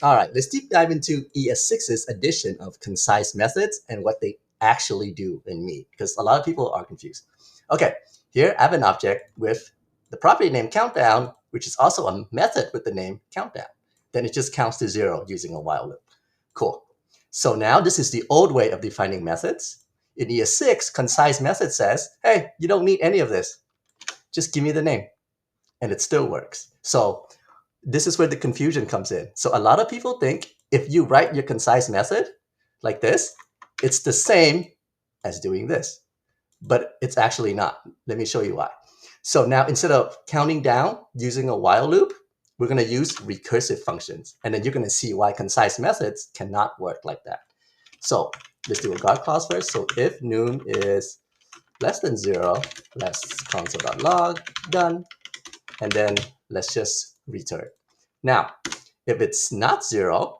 All right, let's deep dive into ES6's addition of concise methods and what they actually do in me, because a lot of people are confused. Okay, here I have an object with the property name countdown, which is also a method with the name countdown. Then it just counts to 0 using a while loop. Cool. So now this is the old way of defining methods. In ES6, concise method says, hey, you don't need any of this. Just give me the name. And it still works. So this is where the confusion comes in. So a lot of people think if you write your concise method like this, it's the same as doing this, but it's actually not. Let me show you why. So now instead of counting down using a while loop, we're going to use recursive functions. And then you're going to see why concise methods cannot work like that. So let's do a guard clause first. So if num is less than 0, let's console.log, done. And then let's just return. Now, if it's not 0,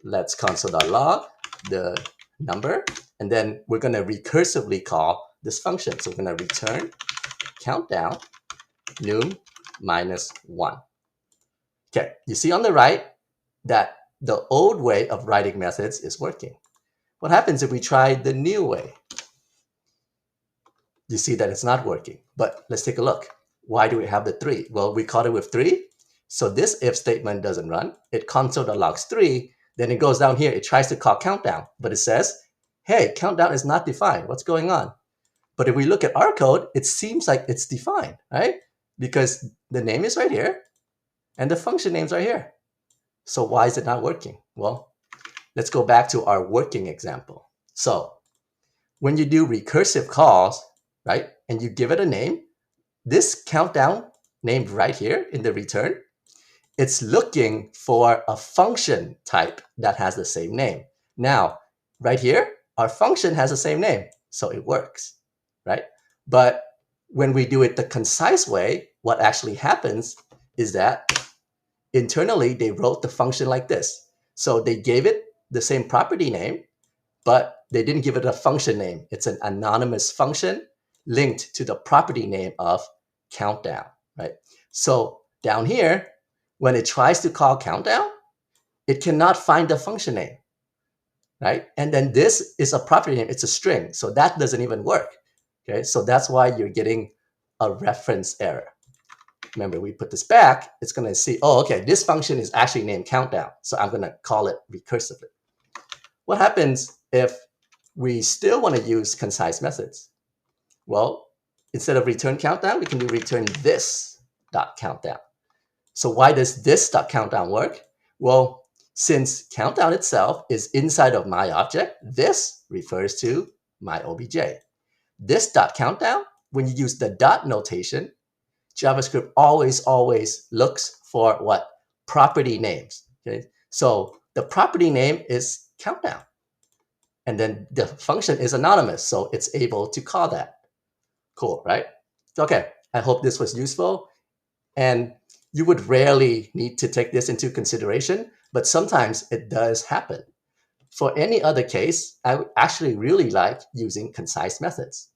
let's console.log the number, and then we're going to recursively call this function. So we're going to return countdown num minus 1. Okay, you see on the right that the old way of writing methods is working. What happens if we try the new way? You see that it's not working, but let's take a look. Why do we have the 3? Well, we caught it with 3. So this if statement doesn't run. It console.logs 3. Then it goes down here. It tries to call countdown, but it says, hey, countdown is not defined. What's going on? But if we look at our code, it seems like it's defined, right? Because the name is right here and the function names are here. So why is it not working? Well, let's go back to our working example. So when you do recursive calls, right, and you give it a name, this countdown named right here in the return, it's looking for a function type that has the same name. Now, right here, our function has the same name, so it works, right? But when we do it the concise way, what actually happens is that internally, they wrote the function like this. So they gave it the same property name, but they didn't give it a function name. It's an anonymous function linked to the property name of countdown, right? So down here, when it tries to call countdown, it cannot find the function name, right? And then this is a property name, it's a string. So that doesn't even work, okay? So that's why you're getting a reference error. Remember, we put this back, it's gonna see, oh, okay, this function is actually named countdown. So I'm gonna call it recursively. What happens if we still wanna use concise methods? Well, instead of return countdown, we can do return this dot countdown. So why does this dot countdown work? Well, since countdown itself is inside of my object, this refers to my obj. This dot countdown, when you use the dot notation, JavaScript always looks for what? Property names. Okay? So the property name is countdown. And then the function is anonymous, so it's able to call that. Cool, right? Okay, I hope this was useful. And you would rarely need to take this into consideration, but sometimes it does happen. For any other case, I would actually really like using concise methods.